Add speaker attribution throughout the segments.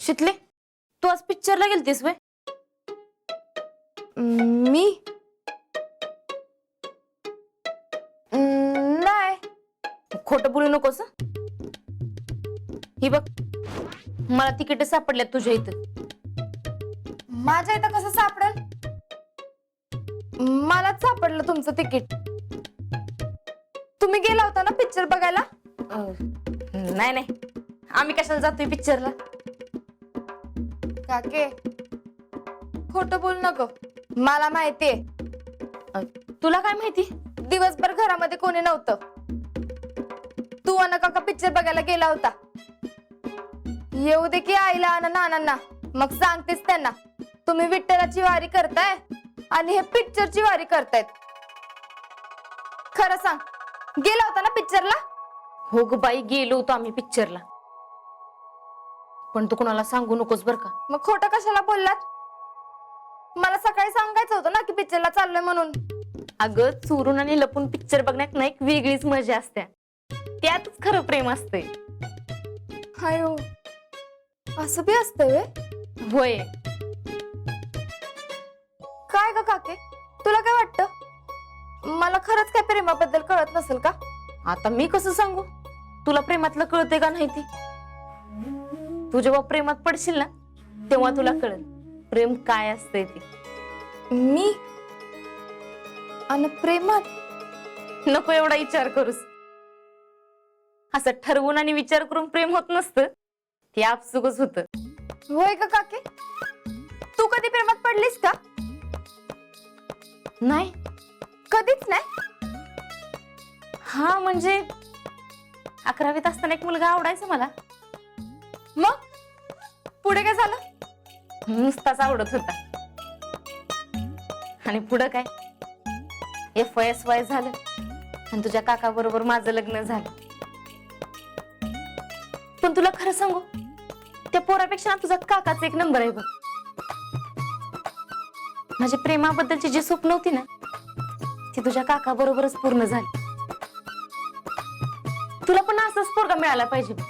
Speaker 1: शितले, तू आज पिक्चरला गेलतीस व्हय?
Speaker 2: मी नाही.
Speaker 1: खोटं बोलू नकोस हं? ही बघ, मला तिकीट सापडल्यात तुझ्या इथं.
Speaker 2: माझ्या इथं कसं सापडल? मलाच सापडलं तुमचं तिकीट. तुम्ही गेला होता ना पिक्चर बघायला?
Speaker 1: नाही नाही, आम्ही कशाला जातोय पिक्चरला?
Speaker 2: काके खोटं बोल नको. मला माहितीये
Speaker 1: तुला काय माहिती?
Speaker 2: दिवसभर घरामध्ये कोणी नव्हतं. तू अन काका पिक्चर बघायला गेला होता. येऊ दे की आईला आणि नानांना, मग सांगतेस त्यांना तुम्ही विठ्ठलाची वारी करताय आणि हे पिक्चरची वारी करतायत. खरं सांग, गेला होता ना पिक्चरला?
Speaker 1: हो ग बाई, गेलो होतो आम्ही पिक्चरला. पण तू कोणाला सांगू नकोस बर का?
Speaker 2: मग खोटं कशाला बोललात? मला सकाळी सांगायचं होतं ना की पिक्चरला चाललोय म्हणून.
Speaker 1: अगं, चोरून आणि लपून पिक्चर बघण्यात ना एक वेगळीच मजा असते. त्यातच खरं प्रेम असते.
Speaker 2: हायो, असं बी असतंय व्हय?
Speaker 1: होय.
Speaker 2: काय ग काके, तुला काय वाटतं मला खरंच काय प्रेमाबद्दल कळत नसेल का?
Speaker 1: आता मी कसं सांगू तुला प्रेमातलं कळते का नाही ते? तू जेव्हा प्रेमात पडशील ना, तेव्हा तुला कळेल प्रेम काय असते ते.
Speaker 2: मी आणि प्रेमात?
Speaker 1: नको एवढा विचार करूस. असं ठरवून आणि विचार करून प्रेम होत नसतं, ते आपसुकच होतं.
Speaker 2: होय का काके? तू कधी प्रेमात पडलीस का?
Speaker 1: नाही.
Speaker 2: कधीच नाही?
Speaker 1: हा म्हणजे 11वीत असताना एक मुलगा आवडायचा मला.
Speaker 2: मग पुढे काय झालं?
Speaker 1: नुसताच आवडत होता. आणि पुढं काय, FYSY झालं आणि तुझ्या काका बरोबर माझं लग्न झालं. पण तुला खरं सांगू, त्या पोरापेक्षा ना तुझा काकाच एक नंबर आहे बघ. माझ्या प्रेमाबद्दलची जी स्वप्न होती ना, ती तुझ्या काका बरोबरच पूर्ण झाली. तुला पण असंच पोरगा मिळाला पाहिजे बघ,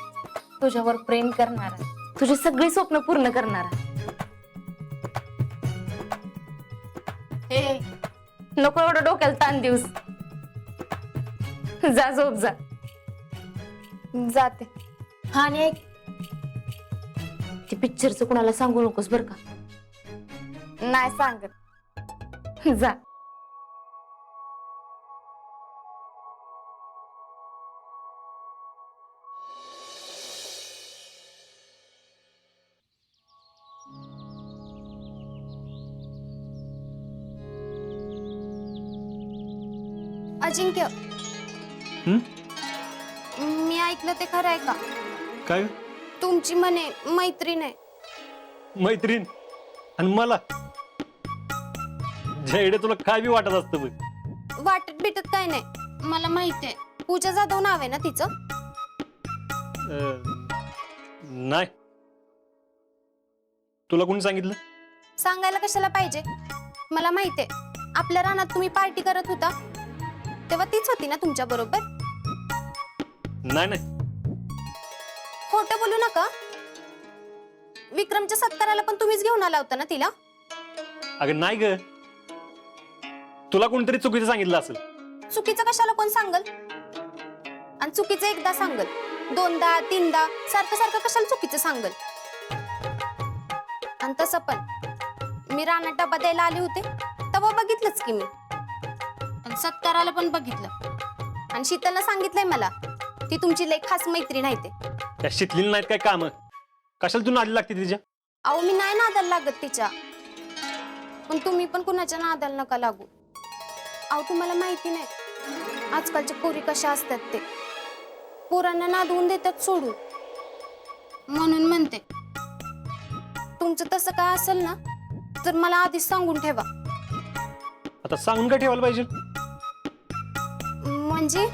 Speaker 1: तुझ्यावर प्रेम करणारा, तुझी सगळी स्वप्न पूर्ण करणारा. हे नको एवढं डोक्याला ताण देऊस. जा झोप जा.
Speaker 2: जाते.
Speaker 1: हा, आणि ऐक, ते पिक्चरचं कुणाला सांगू नकोस बर का?
Speaker 2: नाही सांगत.
Speaker 1: जा.
Speaker 2: अजिंक्य, मी ऐकलं ते खरं आहे का?
Speaker 3: काय
Speaker 2: तुमची म्हणे मैत्रीण आहे.
Speaker 3: मैत्रीण? आणि मला जेडे तुला काय बी वाटत असतं बघ.
Speaker 2: वाटत बिटत काय नाही, मला माहिती आहे. पूजा जाधव नाव आहे ना तिचं?
Speaker 3: नाही. तुला कोणी सांगितलं?
Speaker 2: सांगायला कशाला पाहिजे? मला माहिती आहे, आपल्या रानात तुम्ही पार्टी करत होता तेव्हा तीच होती ना तुमच्या बरोबर?
Speaker 3: नाही नाही.
Speaker 2: खोटं बोलू नका. विक्रमच्या सत्काराला पण तुम्हीच घेऊन आला होता ना तिला?
Speaker 3: अगं नाही ग, तुला कोणतरी चुकीचं सांगितलं असेल.
Speaker 2: चुकीचं कशाला कोण सांगल? आणि चुकीचं एकदा सांगल, दोनदा तीनदा, सारखं सारखं कशाला चुकीचं सांगल? आणि तसं पण मी रानात डबा द्यायला आले होते तेव्हा बघितलंच की मी. आणि सत्काराला पण बघितलं. आणि शीतलनं सांगितलंय मला ती तुमची लई खास मैत्रीण आहे ते.
Speaker 3: त्या शिकलेली नाहीत काय काम? कशाला तू नादी लागते तिच्या?
Speaker 2: अहो, मी नाही नादाला लागत तिच्या. पण तुम्ही पण कुणाच्या नादाला नका लागू. अहो, तुम्हाला माहिती नाही आजकालच्या पोरी कशा असतात ते. पोरांना नादवून देतात सोडून. म्हणून म्हणते, तुमचं तसं काय असेल ना तर मला आधीच सांगून ठेवा.
Speaker 3: आता सांगून काय ठेवायला पाहिजे?
Speaker 2: म्हणजे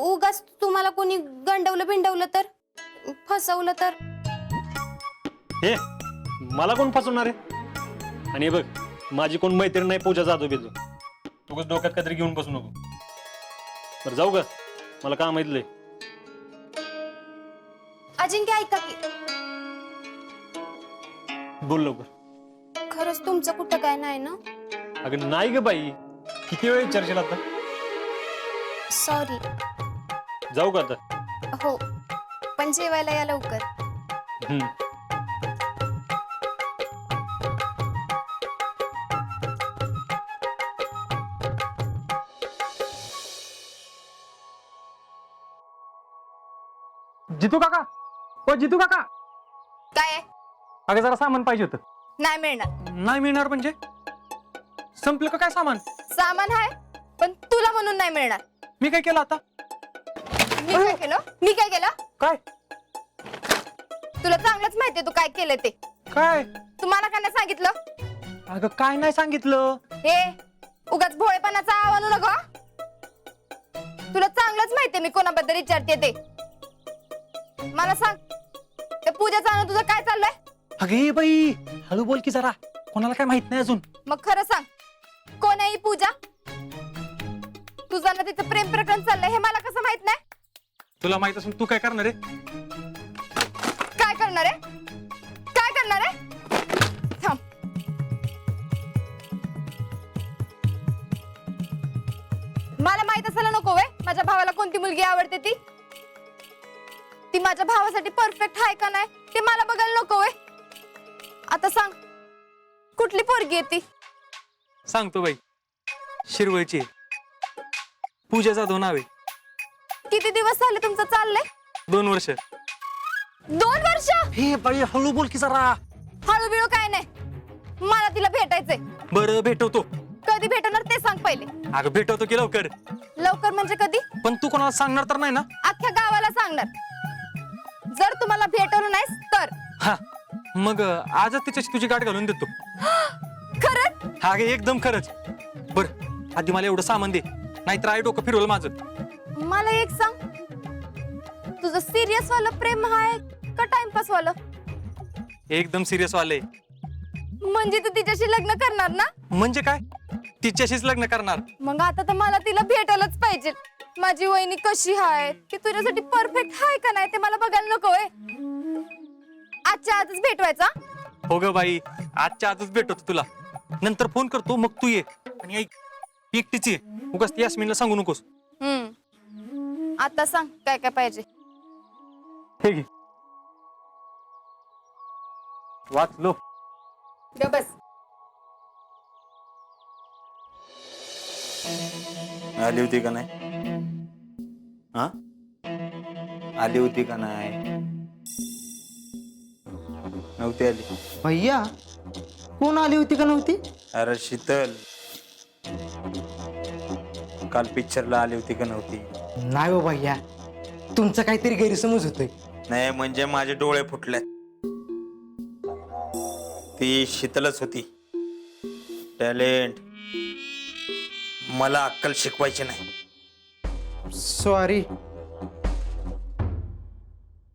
Speaker 2: उगाच तुम्हाला कोणी गंडवलं बिंडवलं तर, फसवलं तर?
Speaker 3: हे मला कोण फसवणार आहे? आणि हे बघ, माझी कोण मैत्रीण नाही पूजा जाधव बिजू. तू डोक्यात काहीतरी घेऊन बसू नको. बरं जाऊ का? मला काम ऐकलंय.
Speaker 2: अजिंक्य ऐका की,
Speaker 3: बोल लवकर.
Speaker 2: खरंच तुमचं कुठं काय नाही ना?
Speaker 3: अगं नाही ग बाई, किती वेळ विचारशील आता.
Speaker 2: सॉरी.
Speaker 3: जाऊ का आता?
Speaker 2: हो, पण जेवायला या लवकर.
Speaker 3: हम्म.
Speaker 4: जितू काका, ओ जितू काका,
Speaker 2: काय आहे?
Speaker 4: अगं जरा सामान पाहिजे होतं.
Speaker 2: नाही मिळणार.
Speaker 4: नाही मिळणार म्हणजे संपलं का काय सामान?
Speaker 2: सामान आहे पण तुला म्हणून नाही मिळणार.
Speaker 4: मी काय केलं आता?
Speaker 2: मी काय केलं? मी काय केलं?
Speaker 4: काय
Speaker 2: तुला चांगलंच माहितीये तू काय केलं ते.
Speaker 4: काय?
Speaker 2: तुम्हाला काय नाही सांगितलं?
Speaker 4: अगं काय नाही सांगितलं.
Speaker 2: हे उगाच भोळेपणाचा आवाज आणू नको. तुला चांगलंच माहितीये मी कोणाबद्दल विचारते ते. मला सांग, त्या पूजाचं आणि तुझं काय चाललंय?
Speaker 4: अगे बाई हळू बोल की जरा, कोणाला काय माहित नाही अजून.
Speaker 2: मग खरं सांग, कोण आहे ही पूजा? तुझं ना तिचं प्रेम प्रकरण चाललंय हे मला कसं माहित नाही?
Speaker 4: तुला माहित असून तू काय करणार आहे?
Speaker 2: काय करणार आहे? काय करणार आहे? थांब. मला माहित असायला नको वे माझ्या भावाला कोणती मुलगी आवडते ती. ती माझ्या भावासाठी परफेक्ट आहे का नाही ते मला बघायला नको वे. आता सांग, कुठली पोरगी आहे ती?
Speaker 4: सांगतो बाई, शिरवळची आहे. पूजा जाधव नाव आहे.
Speaker 2: किती दिवस झाले तुमचं चाललंय?
Speaker 4: 2 वर्ष.
Speaker 2: 2 वर्ष?
Speaker 4: हे बाई हळू बोल की जरा.
Speaker 2: हळू बिळू काय नाही, मला तिला भेटायचंय.
Speaker 4: बरं भेटवतो.
Speaker 2: कधी भेटणार ते सांग पहिले.
Speaker 4: अगं भेटवतो की लवकर.
Speaker 2: लवकर म्हणजे कधी?
Speaker 4: पण तू कोणाला सांगणार तर नाही ना?
Speaker 2: अख्ख्या गावाला सांगणार. जर तुम्हाला भेटवलं नाहीस तर.
Speaker 4: हा मग आजच तिच्याशी तुझी गाठ घालून देतो.
Speaker 2: खरंच?
Speaker 4: हा गे एकदम खरंच. बर आधी मला एवढं सामान दे, नाहीतर आई डोकं फिरवलं माझं.
Speaker 2: मला एक सांग, तुझं सिरियस वालं प्रेम आहे का टाइमपास वालं?
Speaker 4: एकदम सिरियस वाले.
Speaker 2: म्हणजे तू तिच्याशी लग्न करणार ना?
Speaker 4: म्हणजे काय? तिच्याशीच लग्न करणार.
Speaker 2: मग आता तर मला तिला भेटायलाच पाहिजे. माझी वहिनी कशी आहे, ती तुझ्यासाठी परफेक्ट आहे का नाही ते मला बघायला नकोय. आजच्या आजच भेटवायचा?
Speaker 4: हो ग बाई, आजच्या आजच भेटवतो तुला. नंतर फोन करतो, मग तू ये. आणि ऐक, एकटीच ये, उगाच ती यास्मिनला सांगू नकोस.
Speaker 2: आता सांग काय काय पाहिजे.
Speaker 4: हे घे, वाचलो.
Speaker 2: ग बस.
Speaker 5: आली होती का नाही? हा, आली होती का नाही? नव्हती आली.
Speaker 6: भैया कोण आली होती का नव्हती?
Speaker 5: अरे शीतल, काल पिक्चरला आली होती का नव्हती?
Speaker 6: नाही हो भैया, तुमचा काहीतरी गैरसमज होतोय.
Speaker 5: नाही म्हणजे माझे डोळे फुटलेत. ती शीतलच होती. टॅलेंट. मला अक्कल शिकवायची नाही.
Speaker 6: सॉरी